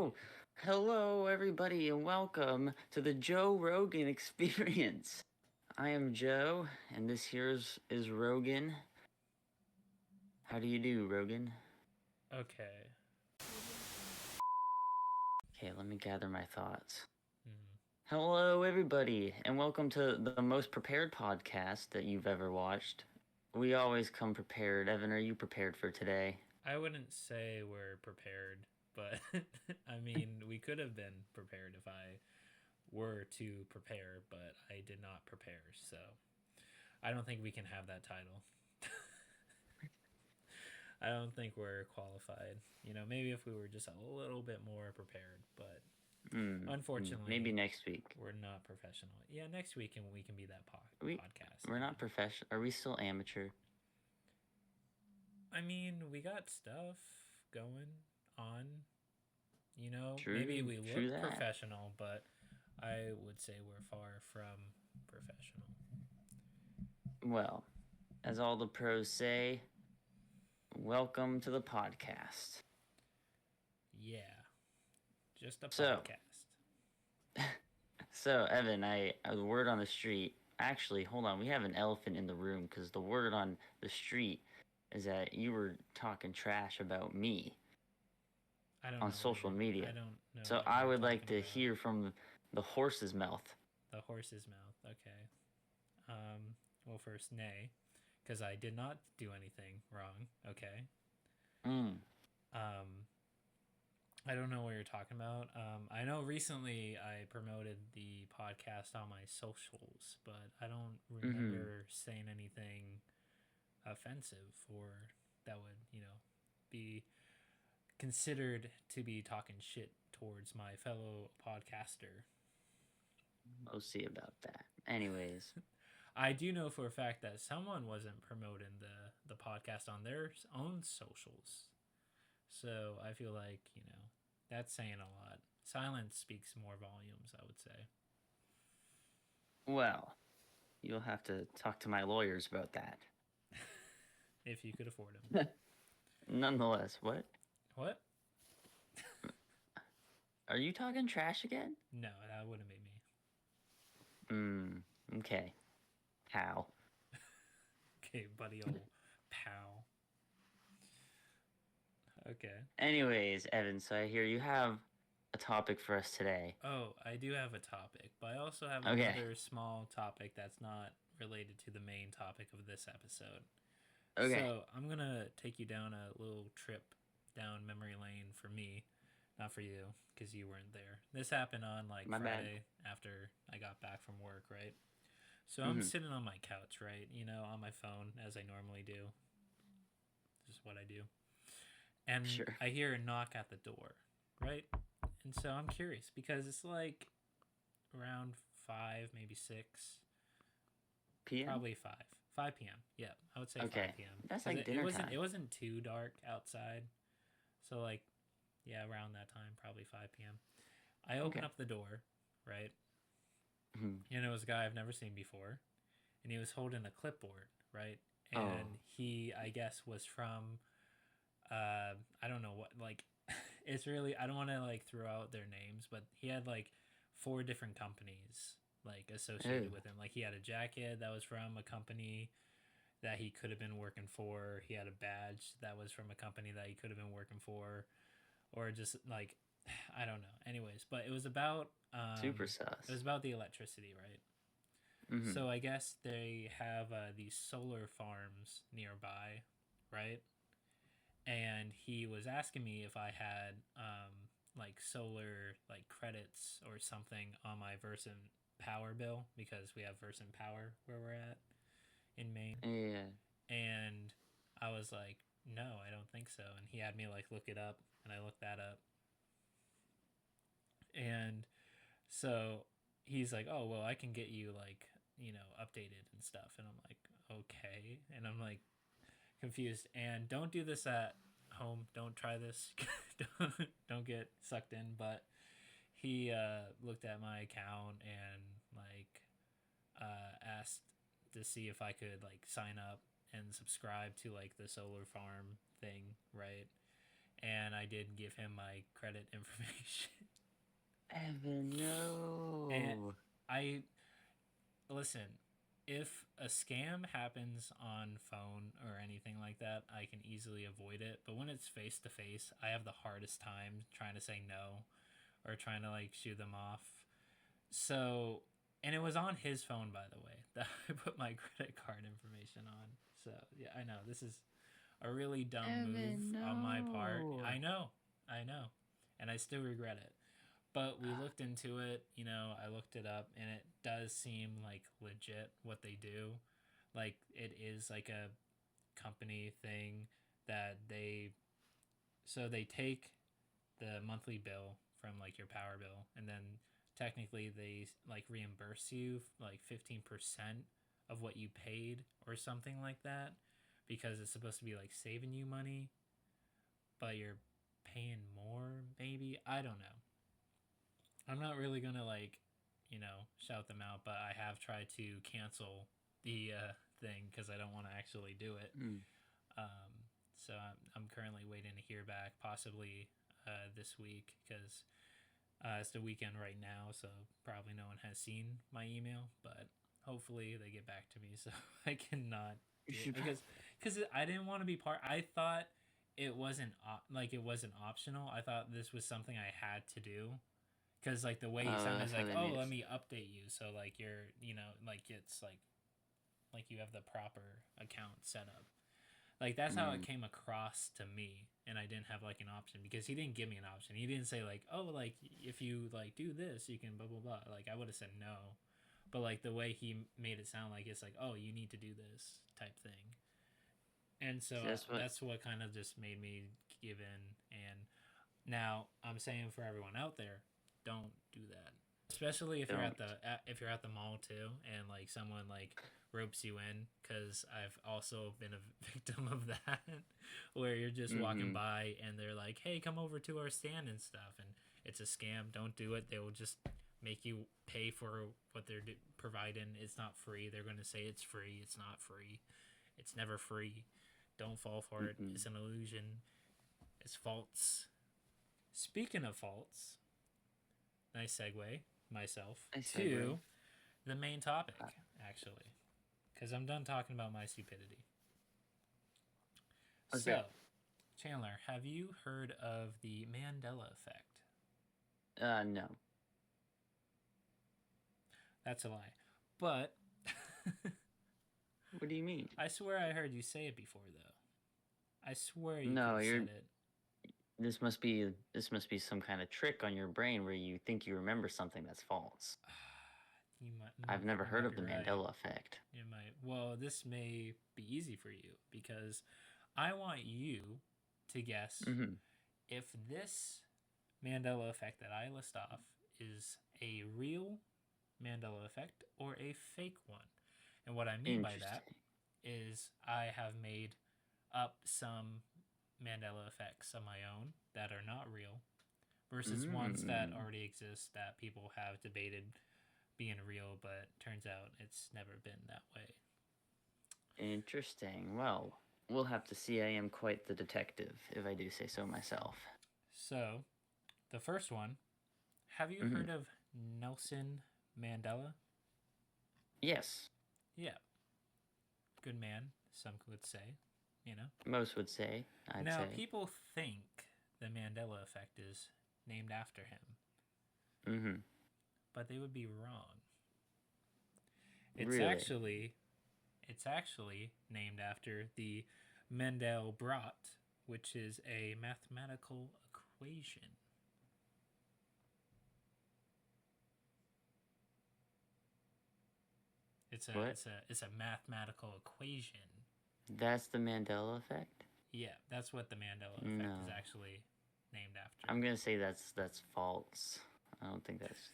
Oh, hello everybody and welcome to the Joe Rogan Experience. I am Joe and this here is Rogan. How do you do, Rogan? Okay. Okay, let me gather my thoughts. Mm. Hello everybody and welcome to the most prepared podcast that you've ever watched. We always come prepared. Evan, are you prepared for today? I wouldn't say we're prepared, but I mean, we could have been prepared if I were to prepare, but I did not prepare, so I don't think we can have that title. I don't think we're qualified. Maybe if we were just a little bit more prepared, but Maybe unfortunately, next week. we're not professional. Yeah, next week and we can be that podcast. We're not professional. Are we still amateur? I mean, we got stuff going on. Maybe True, we true look that. professional, but I would say we're far from professional. Well, as all the pros say, welcome to the podcast. Yeah, just a So, podcast. Evan, the word on the street. Actually, hold on. We have an elephant in the room because the word on the street is that you were talking trash about me I don't on know what social you're. I media. don't know So what I you're would like talking to about. hear from the horse's mouth. The horse's mouth. Okay. Well, first, nay, because I did not do anything wrong. Okay. Mm. Um, I don't know what you're talking about. I know recently I promoted the podcast on my socials, but I don't Mm-hmm. remember saying anything offensive or that would, be considered to be talking shit towards my fellow podcaster. We'll see about that. Anyways, I do know for a fact that someone wasn't promoting the podcast on their own socials. So I feel like, that's saying a lot. Silence speaks more volumes, I would say. well, you'll have to talk to my lawyers about that. If you could afford them. Nonetheless, what? What? Are you talking trash again? No, that wouldn't be me. Okay. How? Okay, buddy old pal. Okay. Anyways, Evan, so I hear you have a topic for us today. Oh, I do have a topic, but I also have Okay. another small topic that's not related to the main topic of this episode. Okay. So I'm gonna take you down a little trip down memory lane for me, not for you, because you weren't there. This happened on like My bad. Friday after I got back from work, right? So I'm Mm-hmm. sitting on my couch, right? On my phone as I normally do. This is what I do. And Sure. I hear a knock at the door, right? And so I'm curious because it's like around 5, maybe 6, PM? probably 5 p.m. Yeah, I would say Okay. 5 p.m. That's because like it dinner wasn't time. it wasn't too dark outside. So like, yeah, around that time, probably 5 p.m. I open Okay. up the door, right? Mm-hmm. And it was a guy I've never seen before, and he was holding a clipboard, right? Oh. And he, I guess, was from I don't know what, like, it's really, I don't want to like throw out their names, but he had like 4 different companies like associated Oh. with him. Like he had a jacket that was from a company that he could have been working for. He had a badge that was from a company that he could have been working for, or just like, I don't know. Anyways, but Super it was sus. about the electricity, right? Mm-hmm. So I guess they have these solar farms nearby, right? And he was asking me if I had like solar like credits or something on my Versant power bill because we have Versant power where we're at in Maine. Yeah. And I was like, no, I don't think so. And he had me like look it up, and I looked that up. And so he's like, oh, well, I can get you like, updated and stuff. And I'm like, okay. And I'm like confused. And don't do this at home. Don't try this. don't get sucked in. But he looked at my account and like asked to see if I could like sign up and subscribe to like the solar farm thing, right? and I did give him my credit information. Evan, And no. I listen, if a scam happens on phone or anything like that, I can easily avoid it. But when it's face to face, I have the hardest time trying to say no or trying to like shoo them off. So, and it was on his phone, by the way, that I put my credit card information on. So, yeah, I know this is a really dumb move Evan, on my part. no. I know, and I still regret it. But we looked into it, I looked it up, and it does seem like legit what they do. Like, it is like a company thing that they take the monthly bill from like your power bill, and then technically they like reimburse you like 15% of what you paid or something like that, because it's supposed to be like saving you money, but you're paying more, maybe. I don't know. I'm not really gonna like, shout them out, but I have tried to cancel the thing because I don't want to actually do it. Mm. So I'm currently waiting to hear back, possibly this week, because it's the weekend right now, so probably no one has seen my email, but hopefully they get back to me so I cannot You do it, should. because I didn't want to be part. I thought it wasn't like it wasn't optional. I thought this was something I had to do, because like the way he Oh, sounded is that's how like, they oh, made it. let me update you, so like you're, like it's like you have the proper account set up. Like that's how it Mm. came across to me, and I didn't have like an option because he didn't give me an option. He didn't say like, oh, like if you like do this, you can blah blah blah. Like I would have said no, but like the way he made it sound like it's like, oh, you need to do this type thing. And so See, that's what. that's what kind of just made me give in. And now I'm saying for everyone out there, don't do that. Especially if you're Don't. if you're at the mall too, and like someone like ropes you in, because I've also been a victim of that, where you're just walking Mm-hmm. by and they're like, "Hey, come over to our stand and stuff," and it's a scam. Don't do it. They will just make you pay for what they're providing. It's not free. They're going to say it's free. It's not free. It's never free. Don't fall for it. Mm-mm. It's an illusion. It's false. Speaking of faults, nice segue myself I segue. to the main topic, Uh, actually, because I'm done talking about my stupidity. okay. So, Chandler, have you heard of the Mandela effect? No. That's a lie. But What do you mean? I swear I heard you say it before, though. I swear you could No, have you're. said it. This must be some kind of trick on your brain where you think you remember something that's false. I've never You heard might of be the right. Mandela effect. You might. Well, this may be easy for you because I want you to guess Mm-hmm. if this Mandela effect that I list off is a real Mandela effect or a fake one. And what I mean by that Interesting. is I have made up some Mandela effects of my own that are not real versus ones that Mm. already exist that people have debated being real, but turns out it's never been that way. Interesting. Well, we'll have to see. I am quite the detective, if I do say so myself. So, the first one, have you Mm-hmm. heard of Nelson Mandela? Yes, Yeah, good man, some would say, you know. most would say. I'd Now, say. people think the Mandela effect is named after him, Mm-hmm. but they would be wrong. It's Really actually it's actually named after the Mandelbrot, which is a mathematical equation. what? It's a mathematical equation. That's the Mandela effect? Yeah, that's what the Mandela effect is No, actually named after. I'm gonna say that's false. I don't think that's.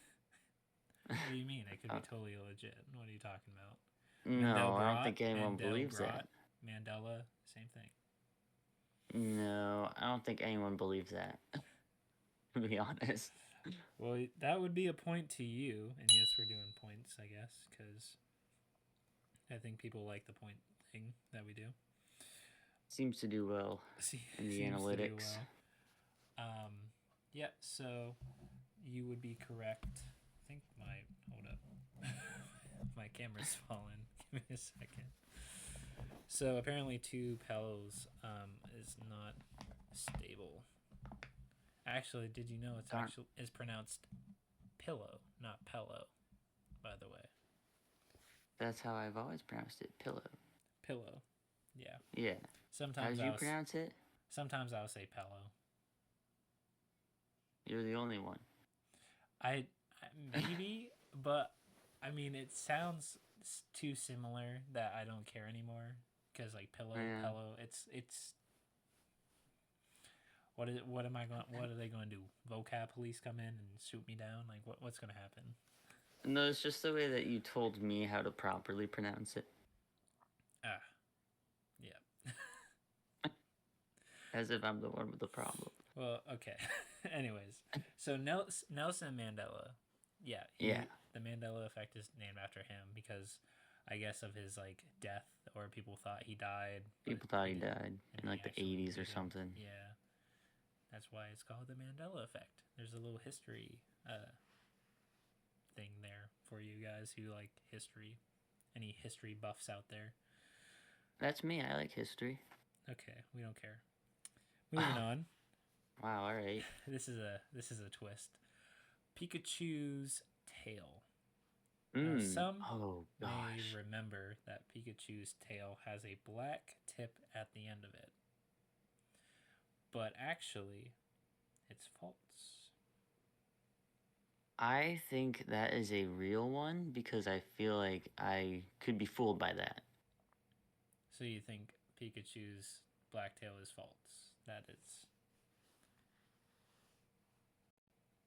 What do you mean? It could uh, be totally legit. What are you talking about? no, I don't Mandelbrot, think anyone believes Mandelbrot, that. Mandela, same thing. No, I don't think anyone believes that. To be honest. Well, that would be a point to you, and yes, we're doing points, I guess, because I think people like the point thing that we do. Seems to do well in the Seems to do analytics. well. Yeah, so you would be correct. I think my hold up, my camera's fallen. Give me a second. So apparently, two pillows is not stable. Actually, did you know it's Darn. actually is pronounced pillow, not pillow? By the way, That's how I've always pronounced it. Pillow. pillow. Yeah. Yeah. How Sometimes did you pronounce it? I'll say pillow. You're the only one. I maybe, but I mean it sounds too similar that I don't care anymore. Because like pillow, Yeah. pillow, it's what is what am I going? What are they going to do? Vocab police come in and shoot me down? Like what's going to happen? No, it's just the way that you told me how to properly pronounce it. Ah, yeah. As if I'm the one with the problem. Well, okay. Anyways, so Nelson Mandela, yeah, Yeah. the Mandela effect is named after him because I guess of his like death, or people thought he died. People thought he didn't, died and in he like the actually 80s or didn't. something. Yeah, that's why it's called the Mandela effect. There's a little history thing there for you guys who like history. Any history buffs out there? That's me. I like history. Okay, we don't care. Moving on. Wow, all right. This is a twist. Pikachu's tail. Now, Mm. some Oh, may gosh. remember that Pikachu's tail has a black tip at the end of it, but actually, it's false. I think that is a real one because I feel like I could be fooled by that. So you think Pikachu's black tail is false? That is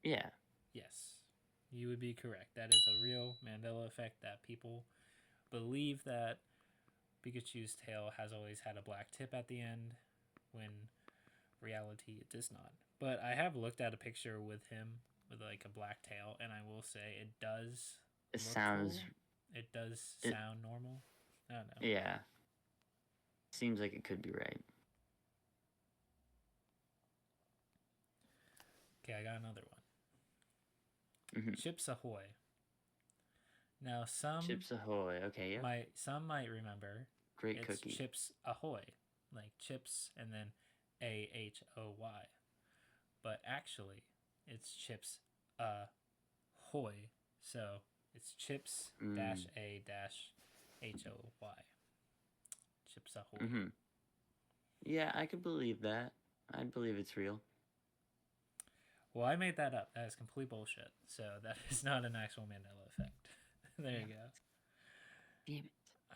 Yeah. yes. You would be correct. That is a real Mandela effect that people believe that Pikachu's tail has always had a black tip at the end when reality it does not. But I have looked at a picture with him with like a black tail and I will say it does It look sounds. cool. It does It, sound normal. I don't know. yeah. Seems like it could be right. Okay, I got another one. Mm-hmm. Chips Ahoy. Now Chips Ahoy. Okay, yep. some might remember Great it's cookie. Chips Ahoy, like chips and then AHOY. But actually, it's Chips Ahoy. So it's Chips dash A dash HOY. Chips Ahoy. Mm-hmm. Yeah, I could believe that. I'd believe it's real. Well, I made that up. That is complete bullshit. So that is not an actual Mandela effect. There you go. Damn it.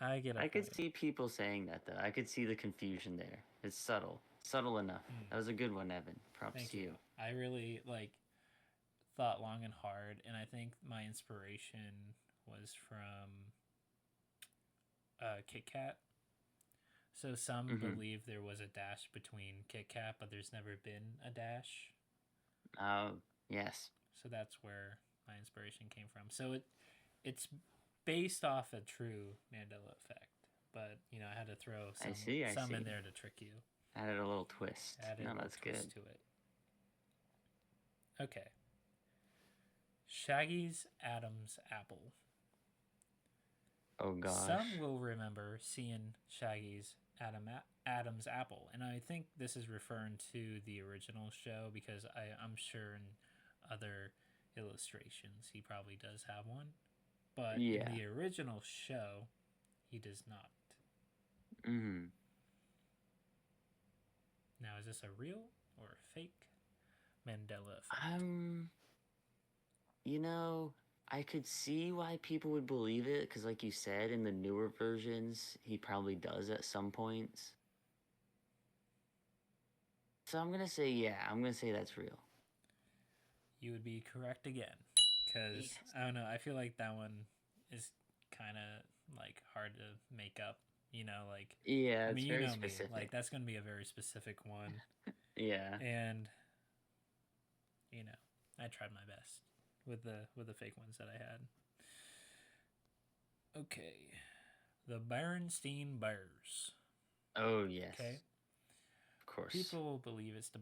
I get a I could point. see people saying that though. I could see the confusion there. It's subtle. Subtle enough. That was a good one, Evan. Props Thank to you. I really like thought long and hard, and I think my inspiration was from Kit Kat. So some believe there was a dash between Kit Kat, but there's never been a dash. Yes. So that's where my inspiration came from. So it's based off a true Mandela effect, but you know I had to throw I see. in there to trick you. Added a little twist. Added No, a little that's twist good. to it. Okay. Shaggy's Adam's apple. Oh gosh. Some will remember seeing Shaggy's Adam's apple, and I think this is referring to the original show because I'm sure in other illustrations he probably does have one, but Yeah. in the original show he does not. Mm-hmm. Now, is this a real or a fake Mandela effect? You know, I could see why people would believe it because, like you said, in the newer versions, he probably does at some points. So I'm gonna say, yeah, I'm gonna say that's real. You would be correct again, because Yes. I don't know. I feel like that one is kind of like hard to make up. You know, like Yeah, I it's mean, you very know specific. me. Like that's gonna be a very specific one, Yeah. and you know, I tried my best with the fake ones that I had. Okay, the Berenstein Bears. Oh yes. Okay, Of course. people believe it's the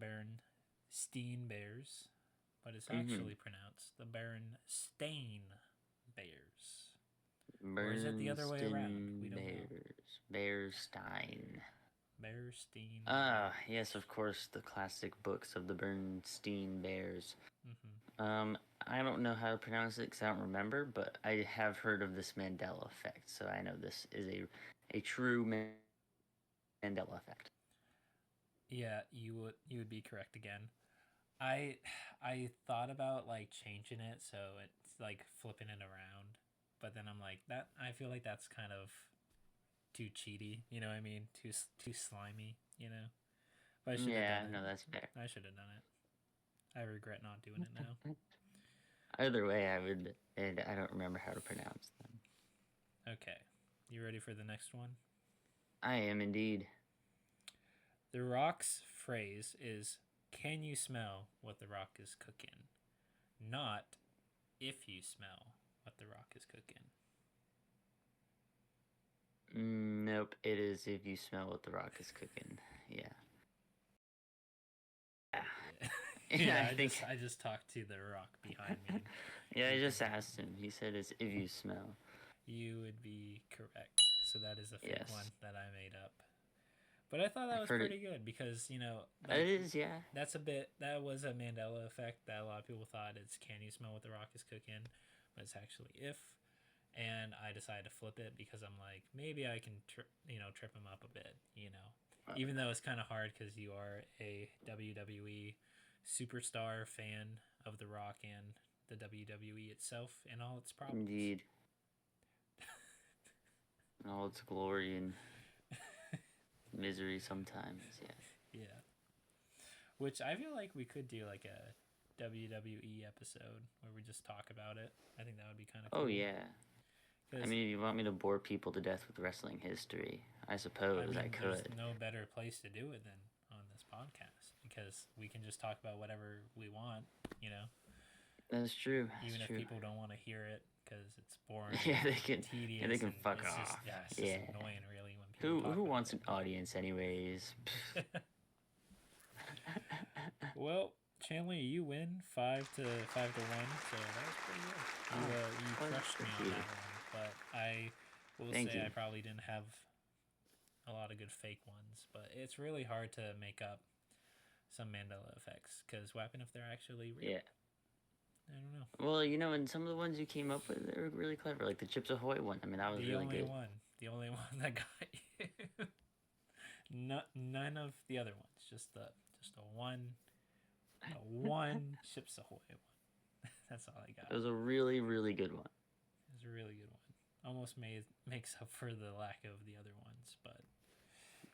Steen Bears, but it's Mm-hmm. actually pronounced the Berenstain Bears. Or is it the other way around? We Bernston don't know. Bears. Bearstein. Bearstein Ah, yes, Bears. of course, the classic books of the Bernstein Bears. Mm-hmm. I don't know how to pronounce it because I don't remember, but I have heard of this Mandela effect, so I know this is a true Mandela effect. Yeah, you would be correct again. I I thought about like changing it so it's like flipping it around, but then I'm like that. I feel like that's kind of too cheaty. You know what I mean? Too slimy. You know. But I should have done Yeah, no, that's fair. it. I should have done it. I regret not doing it now. Either way, I would, and I don't remember how to pronounce them. Okay, you ready for the next one? I am indeed. The Rock's phrase is, "Can you smell what the Rock is cooking?" Not, "If you smell what the Rock is cooking." Nope, it is if you smell what the rock is cooking. Yeah. Yeah, Yeah, yeah. I think. I just talked to the Rock behind me. Yeah, I He just confirmed. asked him. He said it's if you smell. You would be correct. So that is a fake one Yes. that I made up. But I thought that I've was heard it. pretty good because It like is, yeah. that was a Mandela effect that a lot of people thought it's "Can you smell what the Rock is cooking?" But it's actually "If." And I decided to flip it because I'm like, maybe I can trip him up a bit, even though it's kind of hard because you are a WWE superstar fan of The Rock and the WWE itself and all its problems. Indeed. All its glory and misery sometimes, yeah. Yeah, which I feel like we could do like a WWE episode where we just talk about it. I think that would be kind of Oh, cool. yeah. I Because mean, if you want me to bore people to death with wrestling history, I I suppose I mean, there's could. no better place to do it than on this podcast because we can just talk about whatever we want, you know, That's true. even That's if true. people don't want to hear it because it's boring Yeah, they and can. Yeah, they tedious can and fuck off. it's just Yeah. annoying really when people talk Who about wants an it. audience, anyways? Well, Chandler, you win 5-1, so that was pretty good. You Oh, crushed me thank on you. that one, but I will Thank say you. I probably didn't have a lot of good fake ones, but it's really hard to make up some Mandela effects because what happened if they're actually real? Yeah. I don't know. Well, and some of the ones you came up with, they were really clever. Like the Chips Ahoy one. I mean, that was really good. The only one that got you. None of the other ones. Just the one Ships Ahoy one. That's all I got. It was a really, really good one. It was a really good one. Almost makes up for the lack of the other ones, but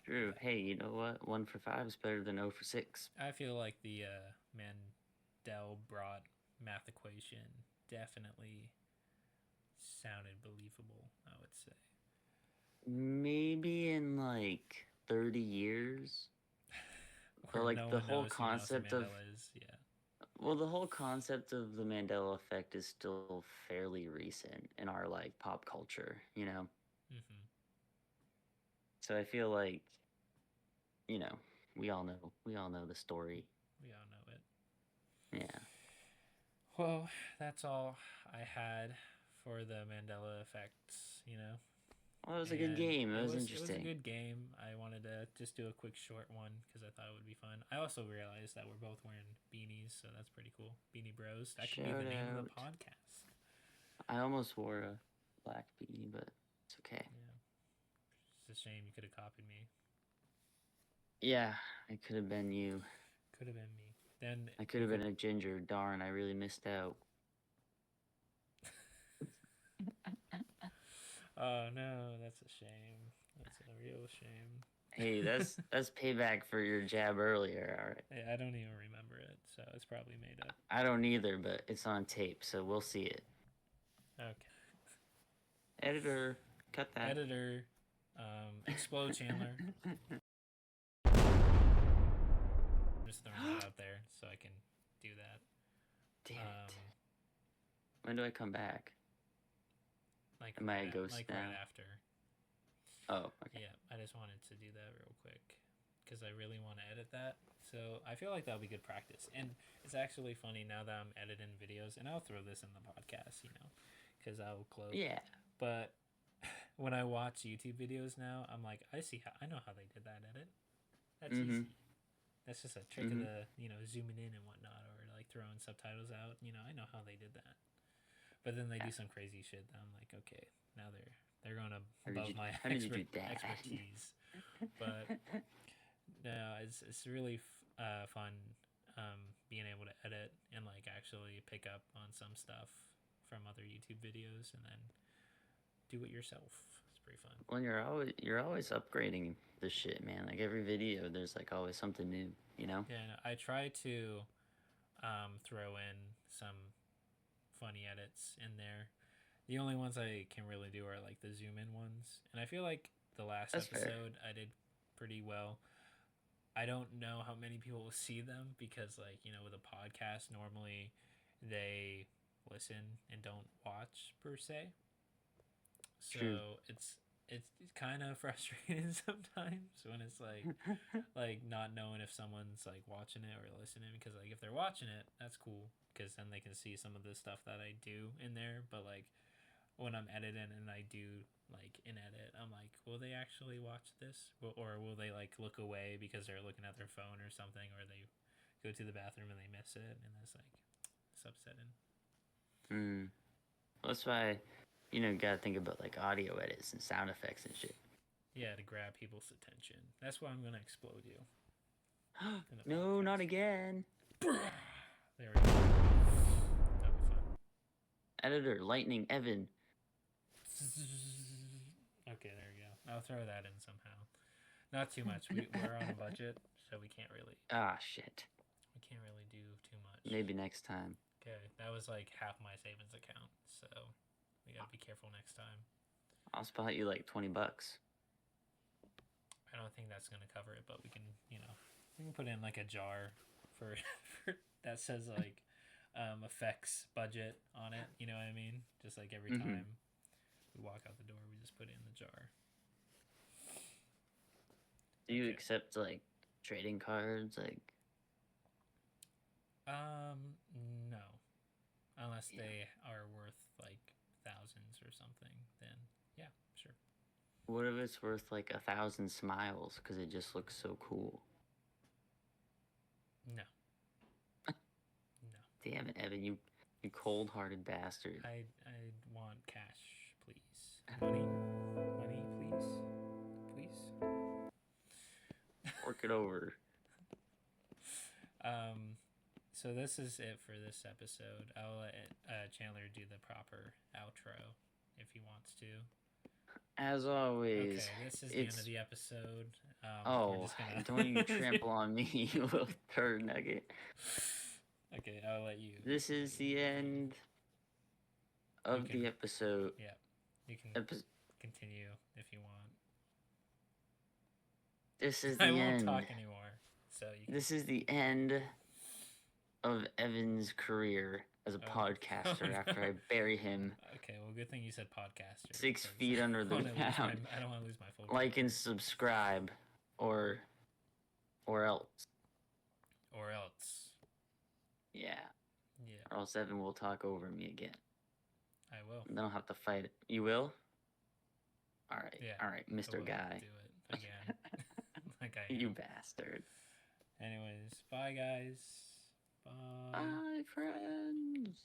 True. yeah. Hey, you know what? 1 for 5 is better than 0 for 6. I feel like the Mandelbrot math equation definitely sounded believable, I would say. Maybe in like 30 years. Or But like no the one whole knows who Nelson concept of Mandela is. Yeah. well, the whole concept of the Mandela effect is still fairly recent in our like pop culture. Mm-hmm. So I feel like, you know, we all know the story. We all know it. Yeah. Well, that's all I had for the Mandela effects. Well, it was a good And game. It was it was a interesting. good game. I wanted to just do a quick short one because I thought it would be fun. I also realized that we're both wearing beanies, so that's pretty cool. Beanie Bros. That could be Shout the name of the out. podcast. I almost wore a black beanie, but it's okay. Yeah, it's a shame you could have copied me. Yeah, I could have been you. Could have been me. Then I could have been a ginger. Darn, I really missed out. Oh no, that's a shame. That's a real shame. Hey, that's payback for your jab earlier. All right. I don't even remember it, so it's probably made up. I don't either, but it's on tape, so we'll see it. Okay. Editor, cut that. Editor, explode Chandler. Just throwing that out there so I can do that. Damn it. When do I come back? Am I a ghost like now? right after. Oh, okay. Yeah, I just wanted to do that real quick because I really want to edit that. So I feel like that'll be good practice. And it's actually funny now that I'm editing videos, and I'll throw this in the podcast, because I will close. Yeah. But when I watch YouTube videos now, I'm like, I know how they did that edit. That's Mm-hmm. easy. That's just a trick of the, zooming in and whatnot, or like throwing subtitles out. I know how they did that. But then they do some crazy shit that I'm like, okay, now they're going above my How did you do that? expertise. But no, it's really fun being able to edit and like actually pick up on some stuff from other YouTube videos and then do it yourself. It's pretty fun. Well, you're always upgrading the shit, man. Like every video, there's like always something new, you know? Yeah, no, I try to throw in some funny edits in there. The only ones I can really do are like the zoom in ones, and I feel like the last That's episode I did pretty well. I don't know how many people will see them because, like, with a podcast, normally they listen and don't watch per se. So True. it's kind of frustrating sometimes when it's like not knowing if someone's like watching it or listening, because like if they're watching it, that's cool because then they can see some of the stuff that I do in there. But like when I'm editing and I do like an edit, I'm like, will they actually watch this, or will they like look away because they're looking at their phone or something, or they go to the bathroom and they miss it, and it's upsetting. Mm. Well, that's why, gotta think about like audio edits and sound effects and shit. Yeah, to grab people's attention. That's why I'm gonna explode you. No, not again. There we go. That'll be fun. Editor, Lightning Evan. Okay, there we go. I'll throw that in somehow. Not too much. We're on a budget, so we can't really Shit. do too much. Maybe next time. Okay, that was like half my savings account, so we gotta be careful next time. I'll spot you like $20. I don't think that's gonna cover it, but we can put in like a jar for that says like effects budget on it. You know what I mean? Just like every time we walk out the door, we just put it in the jar. Do you accept like trading cards? Like, no, unless they are worth like thousands or something. Then yeah, sure. what if it's worth like 1,000 smiles because it just looks so cool? No. Damn it, Evan, you cold-hearted bastard. I want cash, please. Money, please. Work it over. So this is it for this episode. I'll let Chandler do the proper outro if he wants to. As always. Okay, this is the end of the episode. Don't you trample on me, you little turd nugget. Okay, I'll let you. This is the end of the episode. Yeah, you can continue if you want. This is the end. I won't talk anymore. So this is the end of Evan's career as a podcaster after I bury him. Okay, well, good thing you said podcaster. 6 feet under the ground. I don't want to lose my focus. Like and subscribe, or else. Or else. Yeah. Yeah. Or else Evan will talk over me again. I will. Then I'll have to fight it. You will? Alright. Yeah. Alright, Mr. Guy. Do it again. Like I am. You bastard. Anyways, bye guys. Bye. Bye, friends.